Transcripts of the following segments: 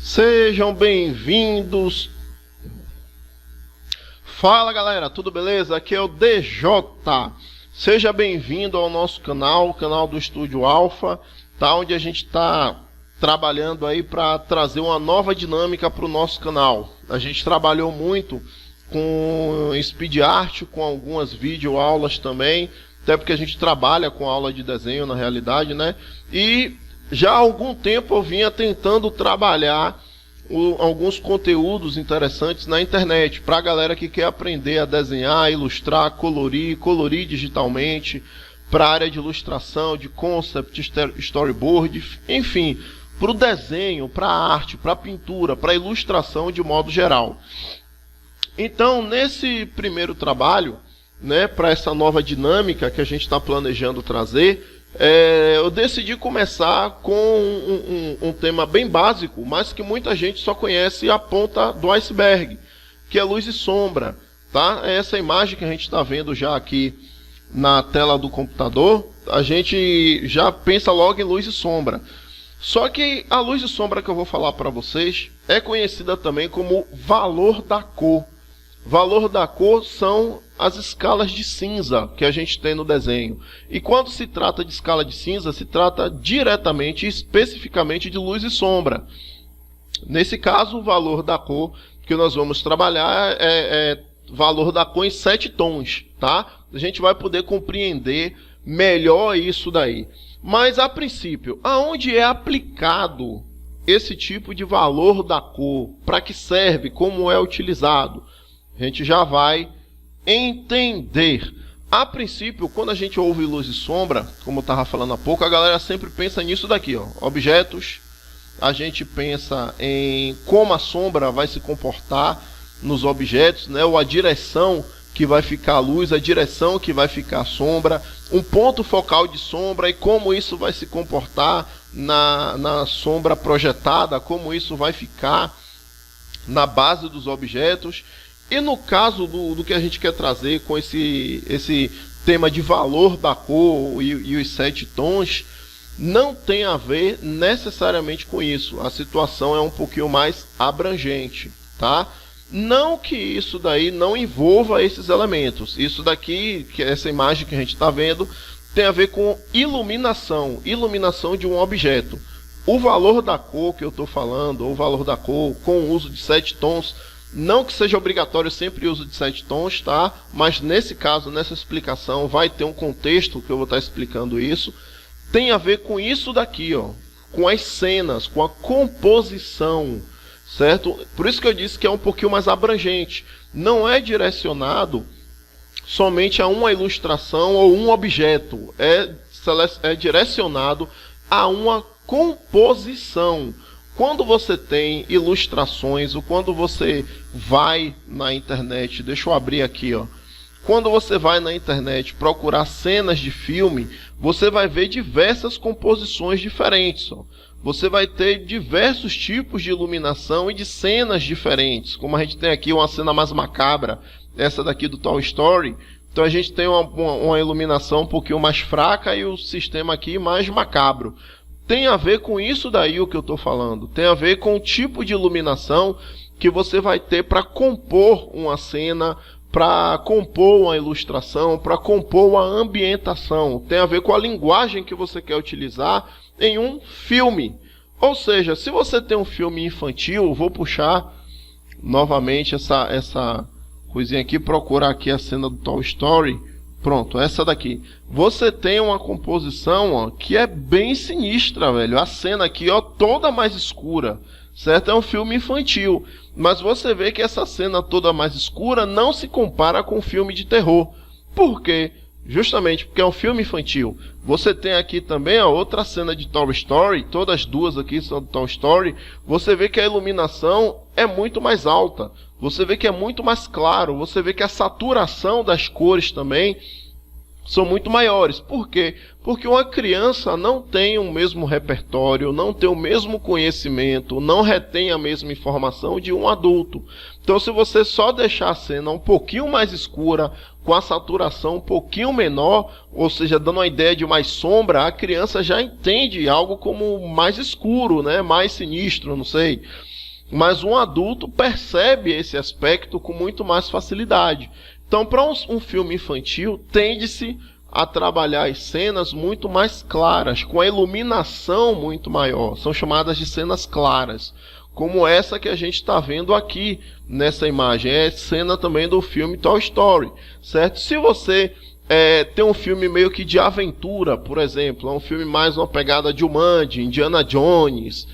Sejam bem-vindos. Fala galera, tudo beleza? Aqui é o DJ. Seja bem-vindo ao nosso canal, o canal do Estúdio Alpha, tá? Onde a gente está trabalhando aí para trazer uma nova dinâmica para o nosso canal. A gente trabalhou muito com speed art, com algumas videoaulas também, até porque a gente trabalha com aula de desenho na realidade, né? E já há algum tempo eu vinha tentando trabalhar alguns conteúdos interessantes na internet para a galera que quer aprender a desenhar, ilustrar, colorir digitalmente, para a área de ilustração, de concept, storyboard, enfim, para o desenho, para a arte, para a pintura, para a ilustração de modo geral. Então, nesse primeiro trabalho, né, para essa nova dinâmica que a gente está planejando trazer, eu decidi começar com um tema bem básico, mas que muita gente só conhece a ponta do iceberg, que é luz e sombra, tá? É essa imagem que a gente está vendo já aqui na tela do computador, a gente já pensa logo em luz e sombra. Só que a luz e sombra que eu vou falar para vocês é conhecida também como valor da cor. Valor da cor são as escalas de cinza que a gente tem no desenho. E quando se trata de escala de cinza, se trata diretamente e especificamente de luz e sombra. Nesse caso, o valor da cor que nós vamos trabalhar é valor da cor em 7 tons, tá? A gente vai poder compreender melhor isso daí. Mas, a princípio, aonde é aplicado esse tipo de valor da cor? Para que serve? Como é utilizado? A gente já vai entender. A princípio, quando a gente ouve luz e sombra, como eu estava falando há pouco, a galera sempre pensa nisso daqui, ó, objetos. A gente pensa em como a sombra vai se comportar nos objetos, né? Ou a direção que vai ficar a luz, a direção que vai ficar a sombra, um ponto focal de sombra e como isso vai se comportar na sombra projetada, como isso vai ficar na base dos objetos. E no caso do que a gente quer trazer com esse tema de valor da cor e os 7 tons, não tem a ver necessariamente com isso. A situação é um pouquinho mais abrangente, tá? Não que isso daí não envolva esses elementos. Isso daqui, que é essa imagem que a gente está vendo, tem a ver com iluminação de um objeto. O valor da cor que eu estou falando, ou o valor da cor com o uso de 7 tons, não que seja obrigatório sempre o uso de 7 tons, tá? Mas nesse caso, nessa explicação, vai ter um contexto que eu vou estar explicando isso. Tem a ver com isso daqui, ó, com as cenas, com a composição, certo? Por isso que eu disse que é um pouquinho mais abrangente. Não é direcionado somente a uma ilustração ou um objeto. É direcionado a uma composição. Quando você tem ilustrações, ou quando você vai na internet, deixa eu abrir aqui, ó. Quando você vai na internet procurar cenas de filme, você vai ver diversas composições diferentes, ó. Você vai ter diversos tipos de iluminação e de cenas diferentes. Como a gente tem aqui uma cena mais macabra, essa daqui do Toy Story. Então a gente tem uma iluminação um pouquinho mais fraca e o sistema aqui mais macabro. Tem a ver com isso daí o que eu estou falando. Tem a ver com o tipo de iluminação que você vai ter para compor uma cena, para compor uma ilustração, para compor uma ambientação. Tem a ver com a linguagem que você quer utilizar em um filme. Ou seja, se você tem um filme infantil, vou puxar novamente essa coisinha aqui, procurar aqui a cena do Toy Story. Pronto, essa daqui. Você tem uma composição, ó, que é bem sinistra, velho. A cena aqui, ó, toda mais escura, certo? É um filme infantil. Mas você vê que essa cena toda mais escura não se compara com um filme de terror. Por quê? Justamente porque é um filme infantil. Você tem aqui também a outra cena de Toy Story. Todas as duas aqui são do Toy Story. Você vê que a iluminação é muito mais alta. Você vê que é muito mais claro. Você vê que a saturação das cores também são muito maiores. Por quê? Porque uma criança não tem o mesmo repertório, não tem o mesmo conhecimento, não retém a mesma informação de um adulto. Então, se você só deixar a cena um pouquinho mais escura, com a saturação um pouquinho menor, ou seja, dando uma ideia de mais sombra, a criança já entende algo como mais escuro, né? Mais sinistro, não sei. mas um adulto percebe esse aspecto com muito mais facilidade. Então, para um filme infantil, tende-se a trabalhar as cenas muito mais claras, com a iluminação muito maior. São chamadas de cenas claras, como essa que a gente está vendo aqui nessa imagem. É cena também do filme Toy Story, certo? Se você tem um filme meio que de aventura, por exemplo, é um filme mais uma pegada de Jumanji, Indiana Jones,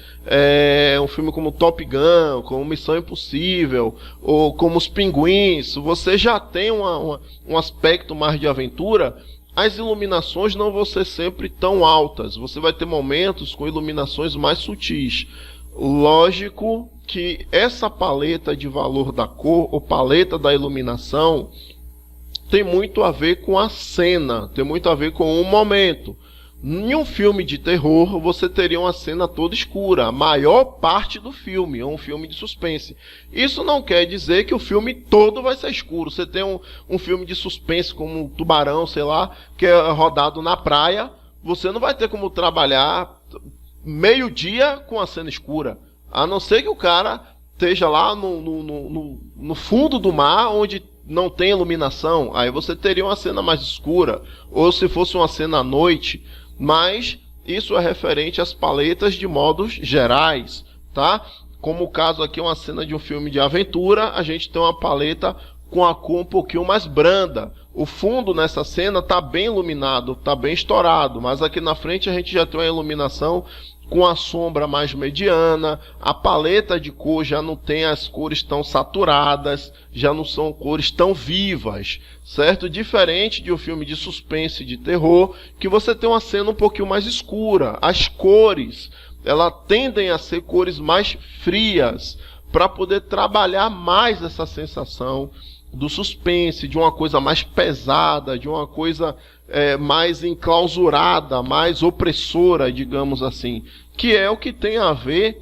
um filme como Top Gun, como Missão Impossível, ou como Os Pinguins, você já tem um aspecto mais de aventura. As iluminações não vão ser sempre tão altas, você vai ter momentos com iluminações mais sutis. Lógico que essa paleta de valor da cor, ou paleta da iluminação, tem muito a ver com a cena, tem muito a ver com o momento. Em um filme de terror, você teria uma cena toda escura, a maior parte do filme, é um filme de suspense. Isso não quer dizer que o filme todo vai ser escuro. Você tem um filme de suspense como Tubarão, sei lá, que é rodado na praia, você não vai ter como trabalhar meio-dia com a cena escura, a não ser que o cara esteja lá no fundo do mar, onde não tem iluminação, aí você teria uma cena mais escura, ou se fosse uma cena à noite, mas isso é referente às paletas de modos gerais, tá? Como o caso aqui é uma cena de um filme de aventura, a gente tem uma paleta com a cor um pouquinho mais branda. O fundo nessa cena está bem iluminado, está bem estourado, mas aqui na frente a gente já tem uma iluminação com a sombra mais mediana, a paleta de cor já não tem as cores tão saturadas, já não são cores tão vivas, certo? Diferente de um filme de suspense, de terror, que você tem uma cena um pouquinho mais escura. As cores, elas tendem a ser cores mais frias, para poder trabalhar mais essa sensação do suspense, de uma coisa mais pesada, de uma coisa mais enclausurada, mais opressora, digamos assim, que é o que tem a ver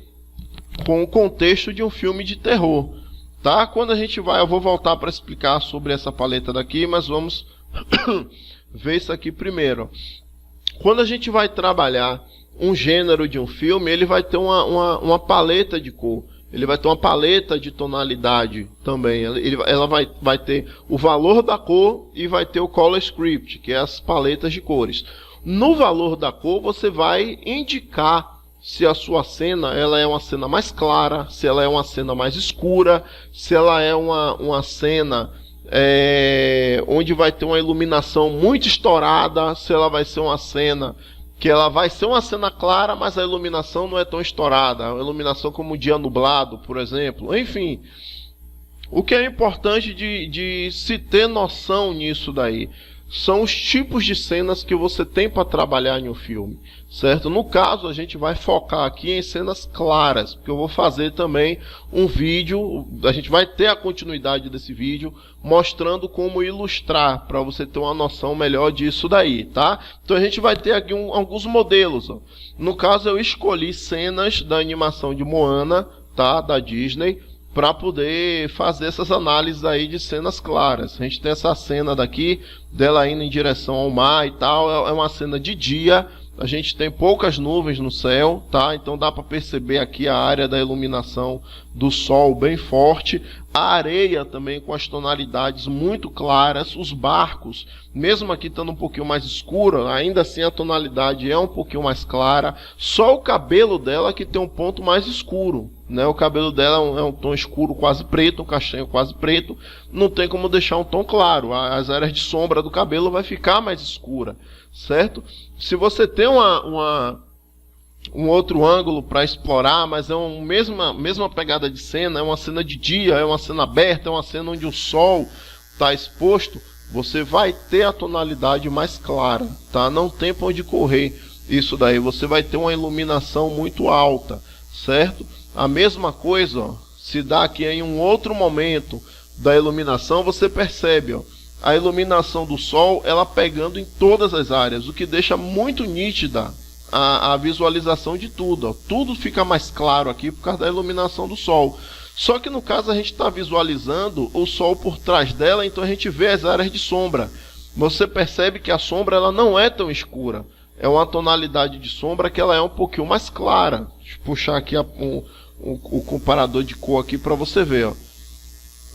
com o contexto de um filme de terror, tá? Quando a gente vai, eu vou voltar para explicar sobre essa paleta daqui, mas vamos ver isso aqui primeiro. Quando a gente vai trabalhar um gênero de um filme, ele vai ter uma paleta de cor. Ele vai ter uma paleta de tonalidade também. Ela vai ter o valor da cor e vai ter o color script, que é as paletas de cores. No valor da cor, você vai indicar se a sua cena ela é uma cena mais clara, se ela é uma cena mais escura, se ela é uma cena onde vai ter uma iluminação muito estourada, se ela vai ser uma cena que ela vai ser uma cena clara, mas a iluminação não é tão estourada. A iluminação como um dia nublado, por exemplo. Enfim, o que é importante de se ter noção nisso daí são os tipos de cenas que você tem para trabalhar em um filme, certo? No caso, a gente vai focar aqui em cenas claras, porque eu vou fazer também um vídeo, a gente vai ter a continuidade desse vídeo, mostrando como ilustrar, para você ter uma noção melhor disso daí, tá? Então a gente vai ter aqui alguns modelos, ó. No caso, eu escolhi cenas da animação de Moana, tá? Da Disney, para poder fazer essas análises aí de cenas claras. A gente tem essa cena daqui, dela indo em direção ao mar e tal, é uma cena de dia, a gente tem poucas nuvens no céu, tá? Então dá para perceber aqui a área da iluminação do sol bem forte, a areia também com as tonalidades muito claras, os barcos, mesmo aqui estando um pouquinho mais escuro, ainda assim a tonalidade é um pouquinho mais clara, só o cabelo dela que tem um ponto mais escuro, né? O cabelo dela é um tom escuro quase preto, um castanho quase preto, não tem como deixar um tom claro, as áreas de sombra do cabelo vai ficar mais escura, certo? Se você tem um outro ângulo para explorar, mas é uma mesma pegada de cena, é uma cena de dia, é uma cena aberta, é uma cena onde o sol está exposto, você vai ter a tonalidade mais clara, tá? Não tem para onde correr isso daí, você vai ter uma iluminação muito alta, certo? A mesma coisa, ó, se dá aqui em um outro momento da iluminação, você percebe, ó, a iluminação do sol, ela pegando em todas as áreas, o que deixa muito nítida a visualização de tudo, ó. Tudo fica mais claro aqui por causa da iluminação do sol. Só que no caso a gente está visualizando o sol por trás dela, então a gente vê as áreas de sombra. Você percebe que a sombra ela não é tão escura. É uma tonalidade de sombra que ela é um pouquinho mais clara. Deixa eu puxar aqui o comparador de cor aqui para você ver, ó.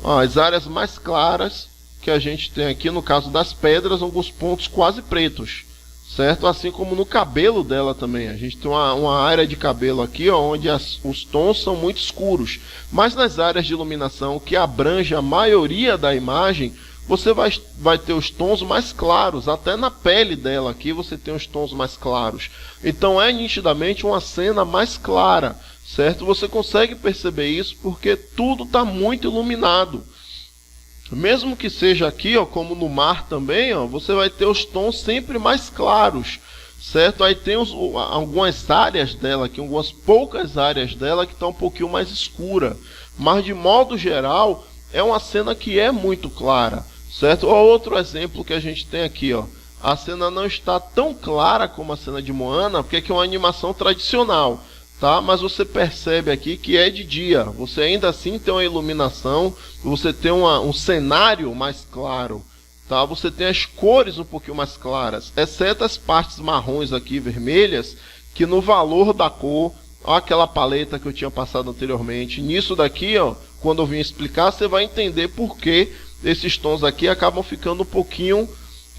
Ó, as áreas mais claras que a gente tem aqui, no caso das pedras, alguns pontos quase pretos, certo? Assim como no cabelo dela também. A gente tem uma área de cabelo aqui, ó, onde os tons são muito escuros. Mas nas áreas de iluminação que abrange a maioria da imagem, você vai ter os tons mais claros. Até na pele dela aqui você tem os tons mais claros. Então é nitidamente uma cena mais clara, certo? Você consegue perceber isso porque tudo está muito iluminado. Mesmo que seja aqui, ó, como no mar também, ó, você vai ter os tons sempre mais claros, certo? Aí tem algumas áreas dela aqui, algumas poucas áreas dela que estão um pouquinho mais escura. Mas de modo geral, é uma cena que é muito clara, certo? Ó, outro exemplo que a gente tem aqui, ó. A cena não está tão clara como a cena de Moana, porque aqui é uma animação tradicional. Tá? Mas você percebe aqui que é de dia, você ainda assim tem uma iluminação, você tem um cenário mais claro, tá? Você tem as cores um pouquinho mais claras, exceto as partes marrons aqui, vermelhas, que no valor da cor, ó, aquela paleta que eu tinha passado anteriormente, nisso daqui, ó, quando eu vim explicar, você vai entender por que esses tons aqui acabam ficando um pouquinho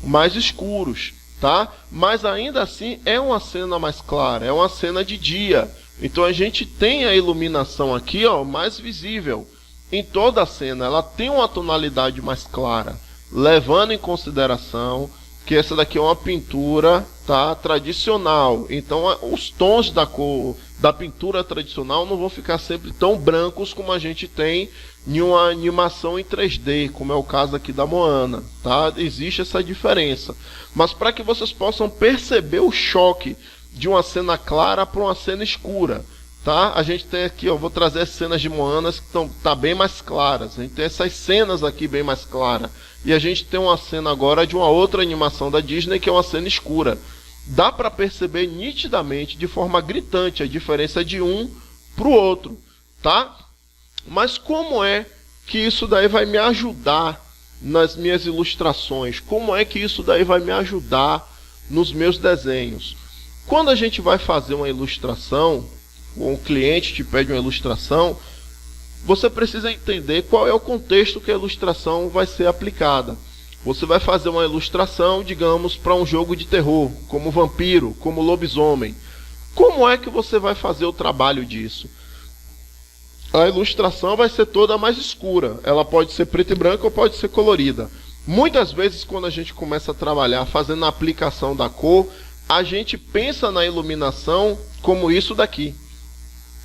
mais escuros, tá? Mas ainda assim é uma cena mais clara, é uma cena de dia. Então a gente tem a iluminação aqui, ó, mais visível em toda a cena. Ela tem uma tonalidade mais clara, levando em consideração que essa daqui é uma pintura, tá, tradicional. Então os tons da cor da pintura tradicional não vão ficar sempre tão brancos como a gente tem em uma animação em 3D, como é o caso aqui da Moana, tá? Existe essa diferença. Mas para que vocês possam perceber o choque de uma cena clara para uma cena escura, tá? A gente tem aqui, ó, vou trazer as cenas de Moana que estão bem mais claras. A gente tem essas cenas aqui bem mais claras. E a gente tem uma cena agora de uma outra animação da Disney que é uma cena escura. Dá para perceber nitidamente, de forma gritante, a diferença de um para o outro, tá? Mas como é que isso daí vai me ajudar nas minhas ilustrações? Como é que isso daí vai me ajudar nos meus desenhos? Quando a gente vai fazer uma ilustração, ou um cliente te pede uma ilustração, você precisa entender qual é o contexto que a ilustração vai ser aplicada. Você vai fazer uma ilustração, digamos, para um jogo de terror, como vampiro, como lobisomem. Como é que você vai fazer o trabalho disso? A ilustração vai ser toda mais escura. Ela pode ser preta e branca ou pode ser colorida. Muitas vezes, quando a gente começa a trabalhar fazendo a aplicação da cor, a gente pensa na iluminação como isso daqui.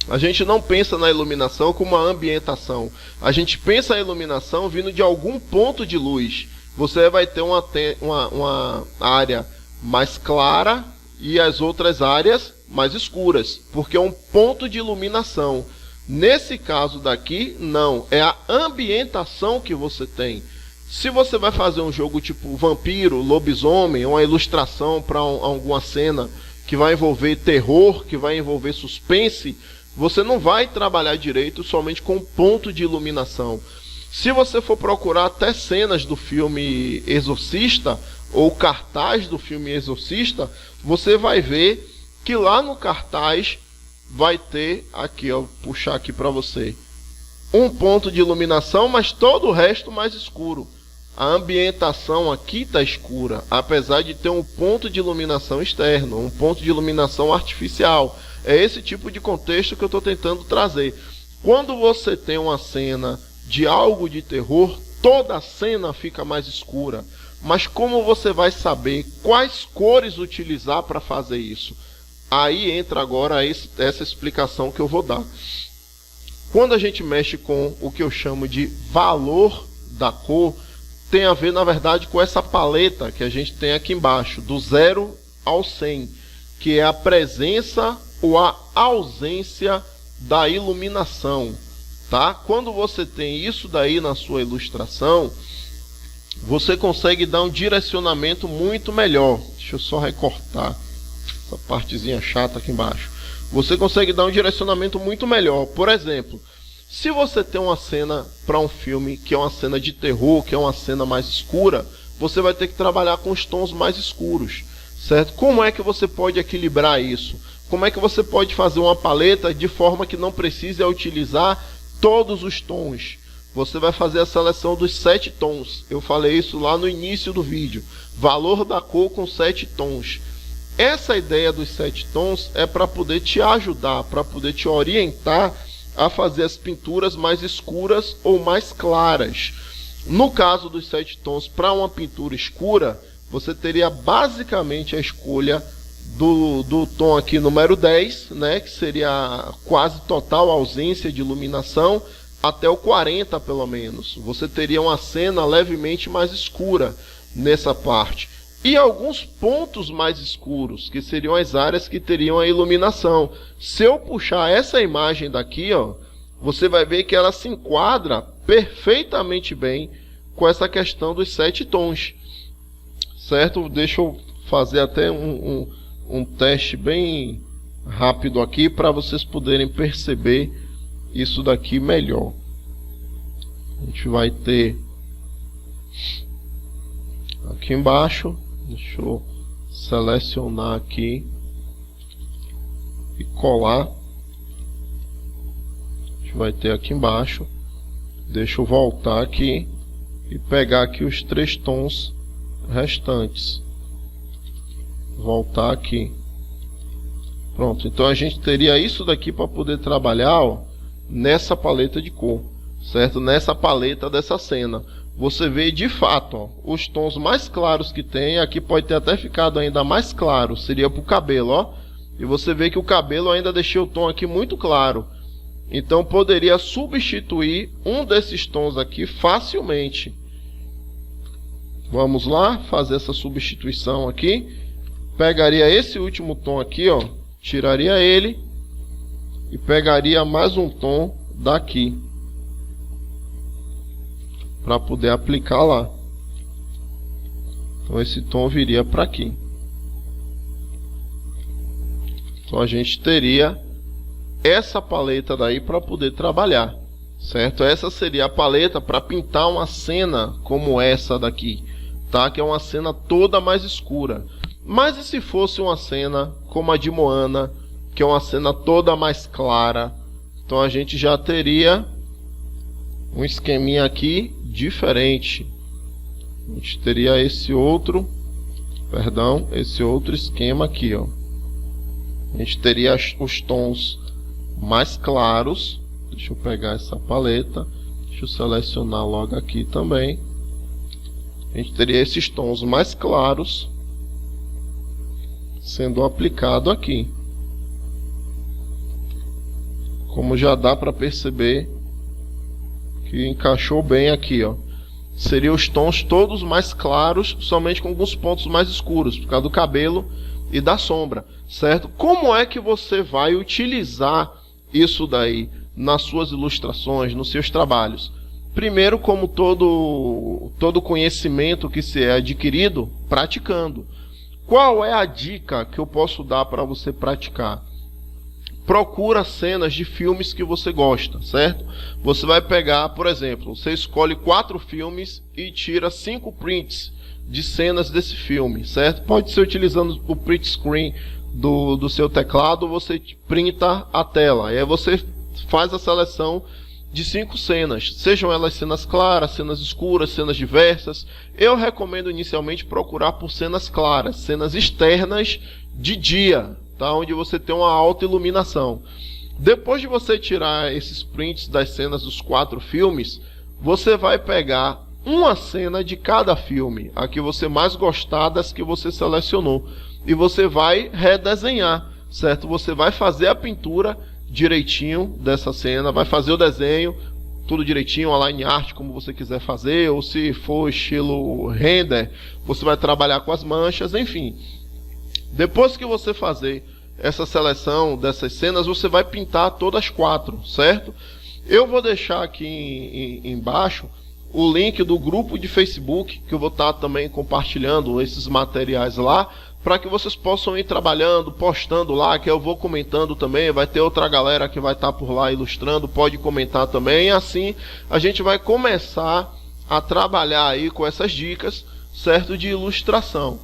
A gente não pensa na iluminação como uma ambientação. A gente pensa a iluminação vindo de algum ponto de luz. Você vai ter uma área mais clara e as outras áreas mais escuras, porque é um ponto de iluminação. Nesse caso daqui, não. É a ambientação que você tem. Se você vai fazer um jogo tipo vampiro, lobisomem, uma ilustração para alguma cena que vai envolver terror, que vai envolver suspense, você não vai trabalhar direito somente com ponto de iluminação. Se você for procurar até cenas do filme Exorcista, ou cartaz do filme Exorcista, você vai ver que lá no cartaz vai ter, aqui, ó, vou puxar aqui para você, um ponto de iluminação, mas todo o resto mais escuro. A ambientação aqui está escura, apesar de ter um ponto de iluminação externo, um ponto de iluminação artificial. É esse tipo de contexto que eu estou tentando trazer. Quando você tem uma cena de algo de terror, toda a cena fica mais escura. Mas como você vai saber quais cores utilizar para fazer isso? Aí entra agora essa explicação que eu vou dar. Quando a gente mexe com o que eu chamo de valor da cor, tem a ver, na verdade, com essa paleta que a gente tem aqui embaixo, do 0 ao 100, que é a presença ou a ausência da iluminação, tá? Quando você tem isso daí na sua ilustração, você consegue dar um direcionamento muito melhor. Deixa eu só recortar essa partezinha chata aqui embaixo. Você consegue dar um direcionamento muito melhor. Por exemplo, se você tem uma cena para um filme que é uma cena de terror, que é uma cena mais escura, você vai ter que trabalhar com os tons mais escuros, certo? Como é que você pode equilibrar isso? como é que você pode fazer uma paleta de forma que não precise utilizar todos os tons. Você vai fazer a seleção dos 7 tons. Eu falei isso lá no início do vídeo. Valor da cor com 7 tons. Essa ideia dos 7 tons é para poder te ajudar, para poder te orientar a fazer as pinturas mais escuras ou mais claras. No caso dos 7 tons, para uma pintura escura, você teria basicamente a escolha do tom aqui número 10, né, que seria quase total ausência de iluminação, até o 40 pelo menos. Você teria uma cena levemente mais escura nessa parte. E alguns pontos mais escuros, que seriam as áreas que teriam a iluminação. Se eu puxar essa imagem daqui, ó, você vai ver que ela se enquadra perfeitamente bem com essa questão dos 7 tons. Certo? Deixa eu fazer até um teste bem rápido aqui para vocês poderem perceber isso daqui melhor. A gente vai ter aqui embaixo, deixa eu selecionar aqui e colar. A gente vai ter aqui embaixo, deixa eu voltar aqui e pegar aqui os 3 tons restantes, voltar aqui. Pronto, então a gente teria isso daqui para poder trabalhar, ó, nessa paleta de cor, certo? Nessa paleta dessa cena. Você vê de fato, ó, os tons mais claros que tem. Aqui pode ter até ficado ainda mais claro, seria para o cabelo, ó. E você vê que o cabelo ainda deixei o tom aqui muito claro. Então poderia substituir um desses tons aqui facilmente. Vamos lá, fazer essa substituição aqui. Pegaria esse último tom aqui, ó, tiraria ele e pegaria mais um tom daqui para poder aplicar lá. Então esse tom viria para aqui. Então a gente teria essa paleta daí para poder trabalhar, certo? Essa seria a paleta para pintar uma cena como essa daqui, tá? Que é uma cena toda mais escura. Mas e se fosse uma cena como a de Moana, que é uma cena toda mais clara? Então a gente já teria um esqueminha aqui diferente. A gente teria esse outro esquema aqui, ó. A gente teria os tons mais claros. Deixa eu pegar essa paleta, deixa eu selecionar logo aqui também. A gente teria esses tons mais claros sendo aplicado aqui. Como já dá para perceber que encaixou bem aqui, ó. Seriam os tons todos mais claros, somente com alguns pontos mais escuros, por causa do cabelo e da sombra, certo? Como é que você vai utilizar isso daí nas suas ilustrações, nos seus trabalhos? Primeiro, como todo conhecimento que se é adquirido, praticando. Qual é a dica que eu posso dar para você praticar? Procura cenas de filmes que você gosta, certo? Você vai pegar, por exemplo, você escolhe 4 filmes e tira 5 prints de cenas desse filme, certo? Pode ser utilizando o print screen do seu teclado, você printa a tela. E aí você faz a seleção de 5 cenas, sejam elas cenas claras, cenas escuras, cenas diversas. Eu recomendo inicialmente procurar por cenas claras, cenas externas de dia, tá? Onde você tem uma alta iluminação. Depois de você tirar esses prints das cenas dos 4 filmes, você vai pegar uma cena de cada filme, a que você mais gostar das que você selecionou, e você vai redesenhar, certo? Você vai fazer a pintura direitinho dessa cena, vai fazer o desenho tudo direitinho, a line art como você quiser fazer, ou se for estilo render, você vai trabalhar com as manchas, enfim. Depois que você fazer essa seleção dessas cenas, você vai pintar todas as 4, certo? Eu vou deixar aqui embaixo o link do grupo de Facebook, que eu vou estar também compartilhando esses materiais lá, para que vocês possam ir trabalhando, postando lá, que eu vou comentando também. Vai ter outra galera que vai estar por lá ilustrando, pode comentar também. E assim a gente vai começar a trabalhar aí com essas dicas, certo, de ilustração.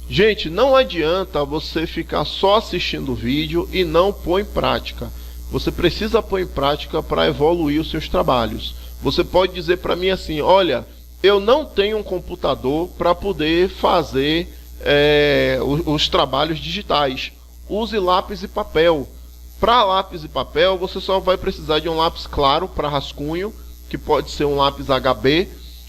Gente, não adianta você ficar só assistindo o vídeo e não pôr em prática. Você precisa pôr em prática para evoluir os seus trabalhos. Você pode dizer para mim assim, olha, eu não tenho um computador para poder fazer os trabalhos digitais. Use lápis e papel. Para lápis e papel, você só vai precisar de um lápis claro para rascunho, que pode ser um lápis HB.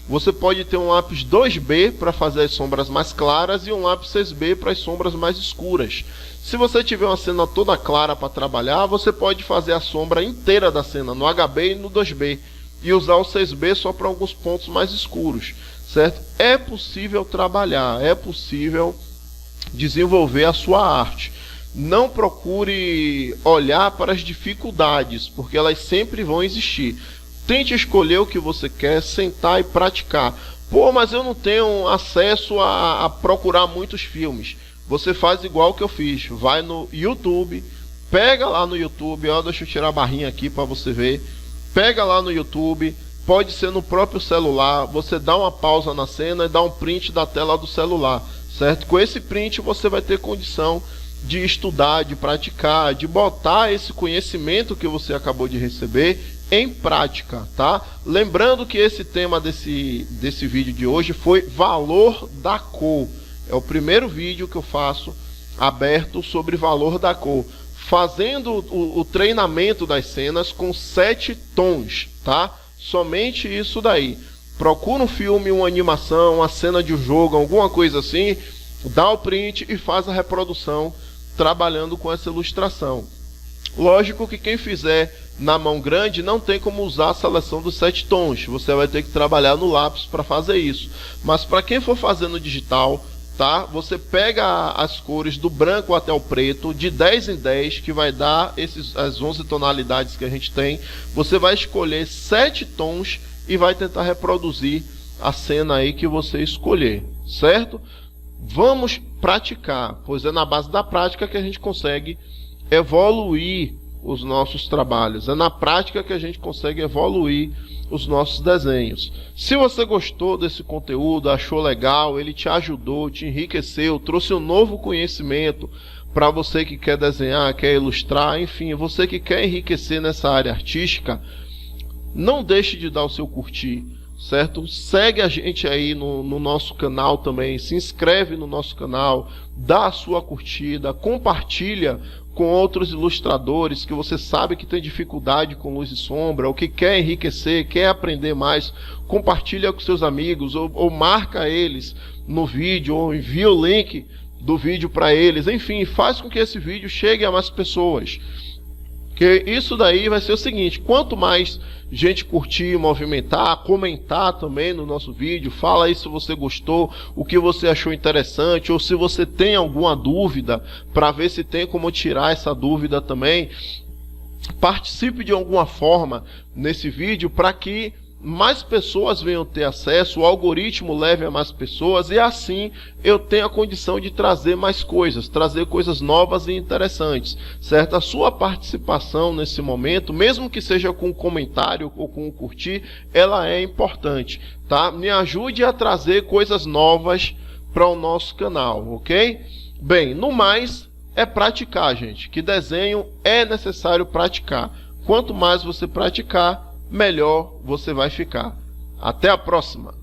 Você pode ter um lápis 2B para fazer as sombras mais claras e um lápis 6B para as sombras mais escuras. Se você tiver uma cena toda clara para trabalhar, você pode fazer a sombra inteira da cena no HB e no 2B e usar o 6B só para alguns pontos mais escuros, certo? É possível trabalhar, é possível desenvolver a sua arte. Não procure olhar para as dificuldades, porque elas sempre vão existir. Tente escolher o que você quer, sentar e praticar. Pô, mas eu não tenho acesso a procurar muitos filmes. Você faz igual que eu fiz. Vai no YouTube, pega lá no YouTube, ó, deixa eu tirar a barrinha aqui para você ver. Pega lá no YouTube, pode ser no próprio celular. Você dá uma pausa na cena e dá um print da tela do celular, certo? Com esse print você vai ter condição de estudar, de praticar, de botar esse conhecimento que você acabou de receber em prática, tá? Lembrando que esse tema desse vídeo de hoje foi valor da cor. É o primeiro vídeo que eu faço aberto sobre valor da cor, fazendo o treinamento das cenas com 7 tons, tá? Somente isso daí. Procura um filme, uma animação, uma cena de um jogo, alguma coisa assim, dá o print e faz a reprodução trabalhando com essa ilustração. Lógico que quem fizer na mão grande não tem como usar a seleção dos 7 tons. Você vai ter que trabalhar no lápis para fazer isso. Mas para quem for fazer no digital, tá? Você pega as cores do branco até o preto, de 10 em 10, que vai dar as 11 tonalidades que a gente tem. Você vai escolher 7 tons e vai tentar reproduzir a cena aí que você escolher, certo? Vamos praticar, pois é na base da prática que a gente consegue evoluir os nossos trabalhos. É na prática que a gente consegue evoluir os nossos desenhos. Se você gostou desse conteúdo, achou legal, ele te ajudou, te enriqueceu, trouxe um novo conhecimento para você que quer desenhar, quer ilustrar, enfim, você que quer enriquecer nessa área artística, não deixe de dar o seu curtir, certo? Segue a gente aí no nosso canal também, se inscreve no nosso canal, dá a sua curtida, compartilha com outros ilustradores que você sabe que tem dificuldade com luz e sombra, ou que quer enriquecer, quer aprender mais. Compartilha com seus amigos, ou marca eles no vídeo, ou envia o link do vídeo para eles. Enfim, faz com que esse vídeo chegue a mais pessoas. Porque isso daí vai ser o seguinte: quanto mais gente curtir, movimentar, comentar também no nosso vídeo, fala aí se você gostou, o que você achou interessante, ou se você tem alguma dúvida, para ver se tem como tirar essa dúvida também. Participe de alguma forma nesse vídeo para que mais pessoas venham ter acesso, o algoritmo leve a mais pessoas, e assim eu tenho a condição de trazer mais coisas, trazer coisas novas e interessantes, certo? A sua participação nesse momento, mesmo que seja com um comentário ou com um curtir, ela é importante, tá? Me ajude a trazer coisas novas para o nosso canal, ok? Bem, no mais, é praticar, gente, que desenho é necessário praticar. Quanto mais você praticar, melhor você vai ficar. Até a próxima!